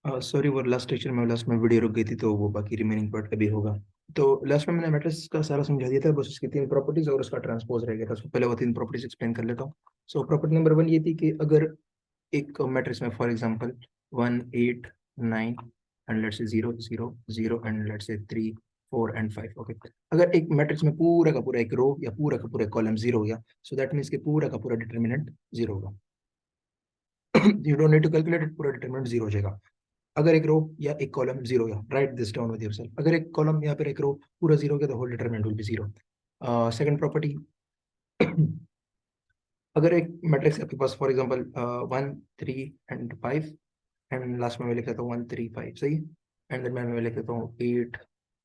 Sorry, वो last में video रुक गई थी, तो वो बाकी रिमेनिंग पार्ट कभी होगा। तो लास्ट में मैंने मैट्रिक्स का सारा समझा दिया था, बस उसकी 3 प्रॉपर्टीज और उसका ट्रांसपोज रह गया था। तो पहले वो 3 प्रॉपर्टीज एक्सप्लेन कर लेता हूँ। सो प्रॉपर्टी नंबर 1 ये थी कि अगर एक मैट्रिक्स में for example 1 8 9 and let's say 0 0 0 and let's say 3 4 and 5, okay. अगर एक मैट्रिक्स में पूरा का पूरा एक रो या पूरा का पूरा कॉलम 0 हो गया, सो दैट मीन्स कि पूरा का पूरा डिटर्मिनेंट 0 होगा। You don't need to calculate it, पूरा डिटर्मिनेंट 0 हो जाएगा। अगर एक रो या एक कॉलम 0 या right this down with yourself, अगर एक कॉलम या फिर एक रो पूरा 0 हो गया, तो whole determinant will be 0। Second property, अगर एक मैट्रिक्स है आपके पास for example 1 3 and 5, and last में मैं लिख देता हूँ 1 3 5, सही है। एंड देन मैं लिख देता हूँ 8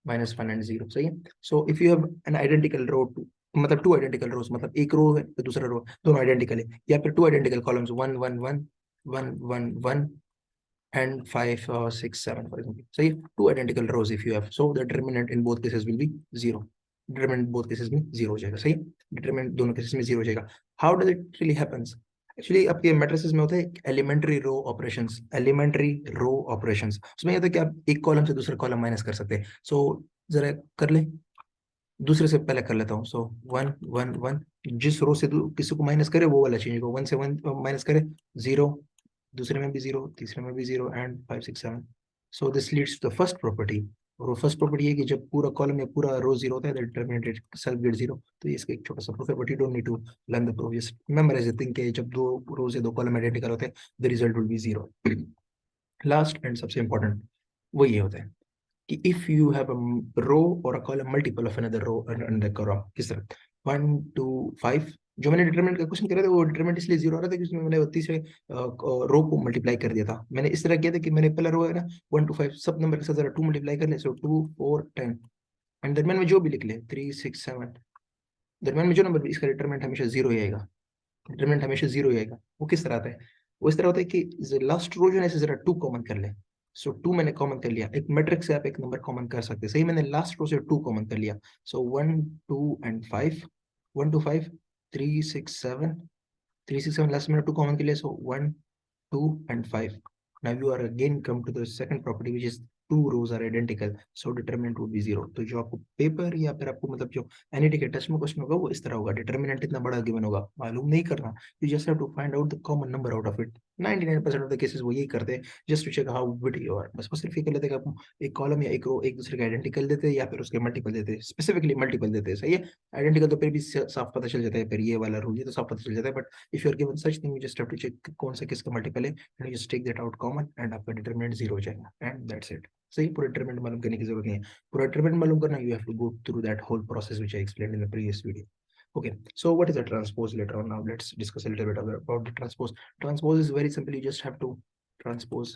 -1 एंड 0, सही है। So if you have an identical row two, मतलब 2 आइडेंटिकल रोज, मतलब एक रो है तो दूसरा रो दोनों आइडेंटिकल है, या फिर 2 identical columns 1 1 1 1 1 1 and 5 6 7 for example, सही है। 2 identical rows if you have, so the determinant in both cases will be 0। determinant both cases में 0 हो जाएगा, सही है। determinant दोनों केसेस में 0 हो जाएगा। how does it really happens? Actually आपके मैट्रिसेस में होते हैं elementary row operations, elementary row operations. उसमें ये होता है कि आप एक कॉलम से दूसरा कॉलम माइनस कर सकते हैं। सो जरा कर ले, दूसरे से पहले कर लेता हूँ। सो 1 1 1, जिस रो से किसी को माइनस करे वो वाला चेंज होगा। 1 से 1 माइनस करे 0, दूसरे में भी 0, तीसरे में भी 0 and 5 6 7। So this leads to the first property. और वो फर्स्ट प्रॉपर्टी है कि जब पूरा कॉलम या पूरा रो 0 होता है, द डिटरमिनेंट सेल्फ गेट 0। तो ये इसका एक छोटा सा प्रूफ है, but you don't need to learn the proof, just memorise the thing कि जब दो रोज या दो कॉलम आइडेंटिकल होते हैं, the result will be 0। Last and सबसे इंपॉर्टेंट वो ये होता है कि if you have a row or a column multiple of another row and the column, किस तरह 1 2 5, जो मैंने डिटरमिनेंट का क्वेश्चन किया था वो डिटरमिनेंट इसलिए 0 आ रहा था क्योंकि मैंने 32 से रो को मल्टीप्लाई कर दिया था। मैंने इस तरह किया था कि मैंने पहला रो है ना 1 2 5 सब नंबर के साथ जरा 2 मल्टीप्लाई कर ले, सो 2 4 10, एंड दरम्यान में जो भी लिख ले 3 6 7, दरम्यान में जो नंबर भी, इसका डिटरमिनेंट हमेशा 0 ही आएगा। डिटरमिनेंट हमेशा 0 ही आएगा। वो किस तरह आता है? वो इस तरह होता है कि लास्ट रो जो है जरा 2 कॉमन कर ले। सो 2 मैंने कॉमन कर लिया, एक मैट्रिक्स से आप एक नंबर कॉमन कर सकते हैं, सही। मैंने लास्ट रो से 2 कॉमन कर लिया। सो 1 2 एंड 5, 1 2 5 3 6 7, 3 6 7, लास्ट में 2 कॉमन के लिए, सो 1 2 and 5. Now you are again come to the second property, which is two rows are identical, so determinant would be 0। तो जो आपको पेपर या फिर आपको मतलब जो एनईटी के टेस्ट में क्वेश्चन होगा वो इस तरह होगा, डिटरमिनेंट इतना बड़ा गिवन होगा, मालूम नहीं करना, you just have to find out the common number out of it. 99% of the cases वो यही करते हैं, just to check how wit you are. बस वो सिर्फ ये कर लेते हैं कि आप एक कॉलम या एक रो एक दूसरे के आइडेंटिकल देते हैं या फिर उसके मल्टीपल देते हैं, स्पेसिफिकली मल्टीपल देते हैं, सही है। आइडेंटिकल तो फिर भी साफ पता चल जाता है, फिर ये वाला रूल ये तो साफ पता चल जाता है, but if you are given such thing, you just have to check कौन सा किसका मल्टीपल है, and you just take that out common, and आपका डिटरमिनेंट 0 हो जाएगा, एंड दैट्स इट। सही, पूरा डिटरमिनेंट मालूम करने की जरूरत नहीं है। पूरा डिटरमिनेंट मालूम करना, you have to go through that whole process which I explained in the previous video. Okay, so what is a transpose later on? Now let's discuss a little bit about the transpose. Transpose is very simple, you just have to transpose,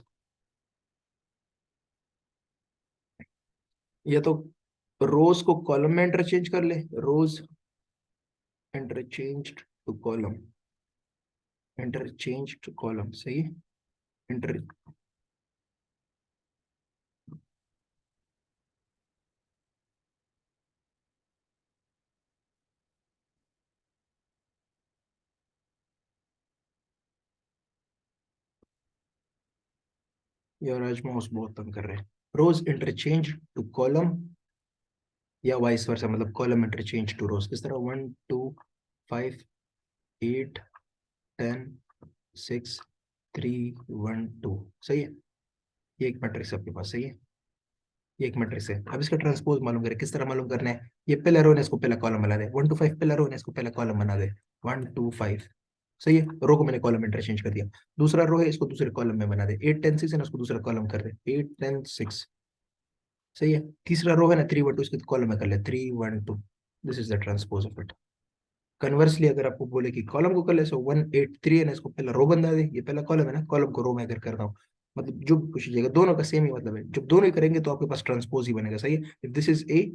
या तो रोज को column में interchange कर ले, rows interchange two column, interchange two column, सही है। Inter यार आज माउस बहुत तंग कर रहे हैं। रोज इंटरचेंज टू कॉलम या वाइस वर्सा, मतलब कॉलम इंटरचेंज टू रोज, किस तरह 1 2 5 8 10 6 3 1 2, सही है। ये एक मैट्रिक्स आपके पास, सही है। ये एक मैट्रिक्स है। अब इसका ट्रांसपोज मालूम करें, किस तरह मालूम करना है? ये पहला रो ने इसको पहला कॉलम बना दे, 1 2 5 पहला रो ने इसको पहला कॉलम बना दे, 1 2 5, सही है। रो को मैंने कॉलम इंटरचेंज कर दिया। दूसरा रो है, इसको दूसरे कॉलम में बना दे, 8 10 6 है ना, उसको दूसरा कॉलम कर दे, 8 10 6, सही है। तीसरा रो है ना 3 1 2, इसको कॉलम में कर ले, 3 1 2। This is the transpose of it. Conversely अगर आपको बोले कि कॉलम को कर ले, सो 1 8 3 है ना, इसको पहला रो बना दे, ये पहला कॉलम है ना, कॉलम को रो में अगर करता हूँ, मतलब जो भी पूछ लीजिएगा दोनों का सेम ही मतलब है। जब दोनों ही करेंगे तो आपके पास ट्रांसपोज ही बनेगा, सही है। If this is a,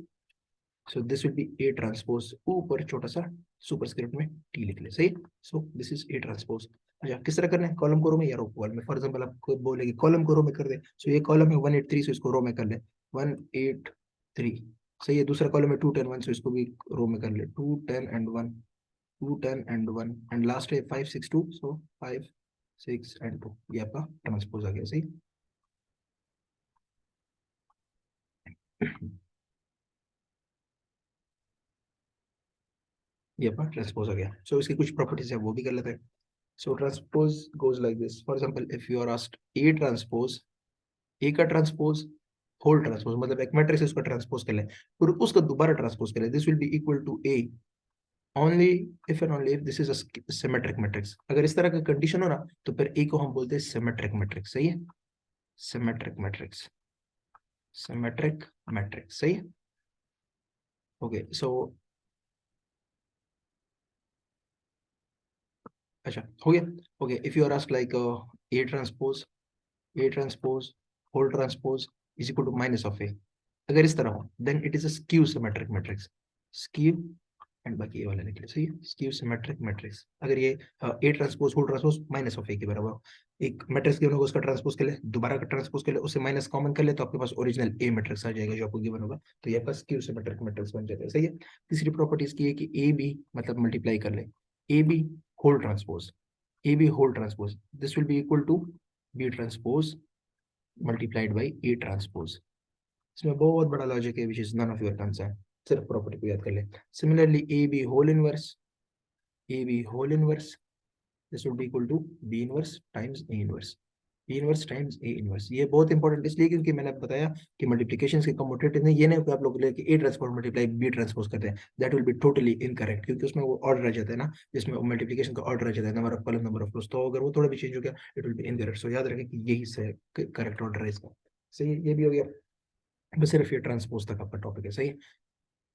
so this will B A transpose, ऊपर छोटा सा सुपरस्क्रिप्ट में टी लिख ले, सही। So this is A transpose. अच्छा, किस तरह करना है? कॉलम को रो में या रो को कॉलम में? फॉर एग्जांपल आपको बोलेगी कॉलम को रो में कर दे, सो ये कॉलम है 1 8 3, सो इसको रो में कर ले 1 8 3, सही है। दूसरा कॉलम है 2 10 1, सो इसको भी रो में कर ले 2 10 एंड 1, 2 10 एंड 1, एंड लास्ट है 5 6 2, सो 5 6 एंड 2। ये आपका ट्रांसपोज आ गया, सही। ये अपना ट्रांसपोज हो गया। सो इसकी कुछ प्रॉपर्टीज है वो भी कर लेते हैं। So transpose goes like this, for example if you are asked A transpose, A का ट्रांसपोज होल ट्रांसपोज, मतलब एक मैट्रिक्स उसका ट्रांसपोज कर ले और उसका दोबारा ट्रांसपोज कर ले, this will be equal to A only if and only if this is a symmetric matrix. अगर इस तरह का कंडीशन हो ना तो फिर ए को हम बोलते हैं सिमेट्रिक मैट्रिक्स, सही है, सिमेट्रिक मैट्रिक्स, सिमेट्रिक मैट्रिक्स, सही है। ओके सो अच्छा हो गया। Okay if you are asked like A transpose, A transpose whole transpose is equal to minus of A, अगर इस तरह हो then it is a skew symmetric matrix, skew and बाकी ये वाला लिख ले, सही है, स्क्यू सिमेट्रिक मैट्रिक्स। अगर ये A transpose whole transpose minus of A के बराबर हो, एक मैट्रिक्स गिवन होगा उसका ट्रांसपोज कर ले, दोबारा का ट्रांसपोज कर ले, उससे माइनस कॉमन कर ले तो आपके पास ओरिजिनल ए मैट्रिक्स आ जाएगा जो आपको गिवन होगा, तो ये आपका स्क्यू सिमेट्रिक मैट्रिक्स बन जाता है, सही है। तीसरी प्रॉपर्टी इसकी है कि ए बी मतलब मल्टीप्लाई कर ले, A B whole transpose, A B whole transpose this will be equal to B transpose multiplied by A transpose. इसमें बहुत बड़ा लॉजिक है which is none of your concern, सिर्फ प्रॉपर्टी को याद कर ले। Similarly A B whole inverse, A B whole inverse this would be equal to B inverse times A inverse, B inverse times A inverse. ये बहुत important इसलिए क्योंकि मैंने बताया कि मल्टीप्लिकेशन के कम्यूटेटिव नहीं, ये नहीं कि आप लोग लेके A transpose multiply B transpose करते हैं, that will be totally incorrect, क्योंकि उसमें वो ऑर्डर आ जाता है ना, जिसमें मल्टीप्लिकेशन का ऑर्डर आ जाता है, number of column number of रोज, तो अगर वो थोड़ा भी चेंज हो गया इट विल बी इनकरेक्ट। सो याद रखें कि यही से करेक्ट ऑर्डर है इसका, सही है, ये भी हो गया। बस सिर्फ ये ट्रांसपोज तक आपका टॉपिक है, सही है।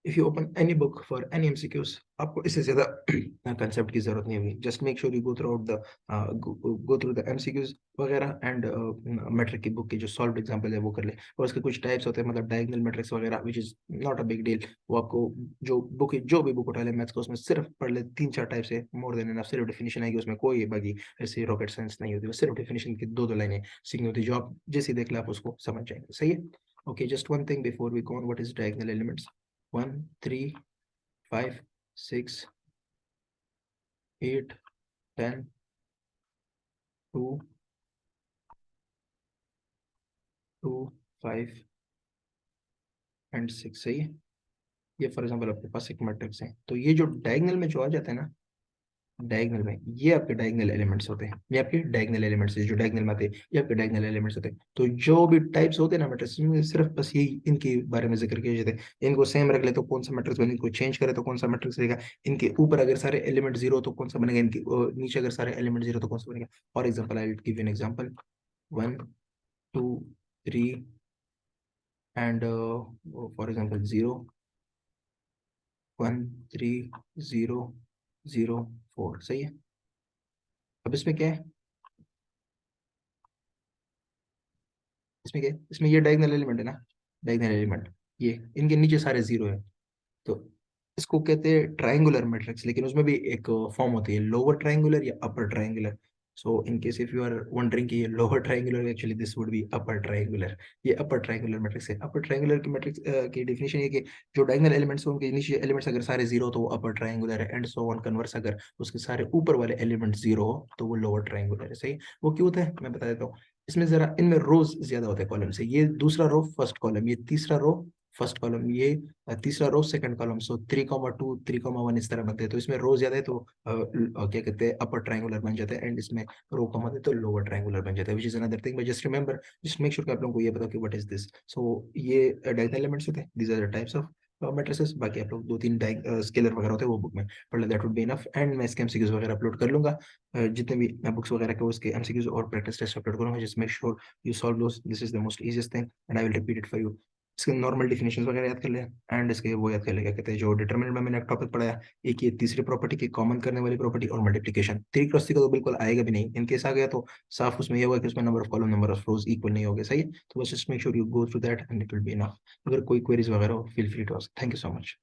If you open any book for any MCQs आपको इससे ज्यादा कंसेप्ट की जरूरत नहीं होगी, just make sure you go through out the go through the MCQs वगैरह एंड मैट्रिक की बुक की जो सॉल्व एग्जांपल है वो कर ले, और उसके कुछ टाइप्स होते हैं मतलब डायगोनल मैट्रिक्स वगैरह which is not a big deal, वो आपको जो बुक जो भी बुक उठा ले मैथ्स का उसमें सिर्फ पढ़ ले, 3-4 टाइप से मोर देन एनफ, सिर्फ डेफिनेशन आएगी उसमें, कोई बाकी ऐसी रॉकेट साइंस नहीं होती, बस सिर्फ डेफिनेशन की 2-2 लाइनें सीखनी होती है जो आप जैसे देख ले आप उसको समझ जाएंगे, सही है। Okay just one thing before we go on, what is diagonal elements, 1 3 5 6 8 10 2 2 5 and 6, सही है। ये फॉर एग्जांपल आपके पास एक मैट्रिक्स है, तो ये जो डायगोनल में जो आ जाता है ना, डायगोनल में ये आपके डायगोनल एलिमेंट्स होते हैं, ये आपके डायगोनल एलिमेंट्स है जो डायगोनल में आते हैं, ये आपके डायगोनल एलिमेंट्स होते हैं। तो जो भी टाइप्स होते हैं ना मैट्रिक्स में सिर्फ बस यही इनके बारे में जिक्र किए जाते हैं, इनको सेम रख ले तो कौन सा मैट्रिक्स बने, इनको चेंज करे तो कौन सा मैट्रिक्स रहेगा, इनके ऊपर अगर सारे एलिमेंट जीरो तो कौन सा बनेगा, इनके नीचे अगर सारे एलिमेंट जीरो तो कौन सा बनेगा। For example I will give you an example 1 2 3 and for example 0 1 3 0 0 4, सही है। अब इसमें क्या है, इसमें क्या है, इसमें ये डायगोनल एलिमेंट है ना, डायगोनल एलिमेंट ये इनके नीचे सारे जीरो है, तो इसको कहते हैं ट्रायंगुलर मैट्रिक्स, लेकिन उसमें भी एक फॉर्म होती है लोअर ट्रायंगुलर या upper triangular. So in case if you are wondering कि ये lower triangular actually this would be upper triangular, ये अपर ट्रायंगुलर मैट्रिक्स है। अपर ट्रायंगुलर की मैट्रिक्स की डेफिनेशन है कि जो डायगोनल एलिमेंट्स हैं उनके नीचे एलिमेंट्स अगर सारे जीरो तो वो अपर ट्रायंगुलर है, एंड सो ऑन कन्वर्स अगर उसके सारे ऊपर वाले एलिमेंट जीरो हो तो वो लोअर ट्रायंगुलर है, सही। वो क्यों होता है मैं बता देता हूँ, इसमें जरा इनमें रोज ज्यादा होते हैं कॉलम से, ये दूसरा रो फर्स्ट कॉलम, ये तीसरा रो फर्स्ट कॉलम, ये तीसरा रो सेकंड कॉलम, सो 3,2 3,1 इस तरह बनते हैं, तो इसमें रो ज्यादा है तो क्या कहते हैं अपर ट्रायंगुलर बन जाता है, एंड इसमें रो कम होते हैं तो लोअर ट्रायंगुलर बन जाता है, which is another thing, but just remember, just make sure कि आप लोगों को ये पता कि व्हाट इज दिस। सो ये डायगोनल एलिमेंट्स होते हैं, these are the types of matrices, बाकी आप लोग 2-3 स्केलर वगैरह होते हैं वो बुक में पढ़ ले, that would be enough, and मैं इसके एमसीक्यूज वगैरह अपलोड कर लूंगा, जितने भी मैं बुक्स वगैरह के उसके एमसीक्यूज और प्रैक्टिस टेस्ट अपलोड करूंगा, just make sure you solve those, this is the most easiest thing and I will repeat it for you. इसके नॉर्मल डिफिनेशंस वगैरह याद कर ले, एंड इसके वो याद कर ले क्या कहते हैं जो डिटरमिनेंट में मैंने एक टॉपिक पढ़ाया, एक ये तीसरी प्रॉपर्टी की कॉमन करने वाली प्रॉपर्टी और मल्टीप्लिकेशन, 3 क्रॉस 3 का तो बिल्कुल आएगा भी नहीं, इनकेस आ गया तो साफ उसमें ये होगा कि उसमें number of column number of rows equal नहीं होगा, सही है। तो बस just make sure you go through that and it will be enough. अगर कोई क्वेरीज वगैरह हो feel free to ask, thank you so much.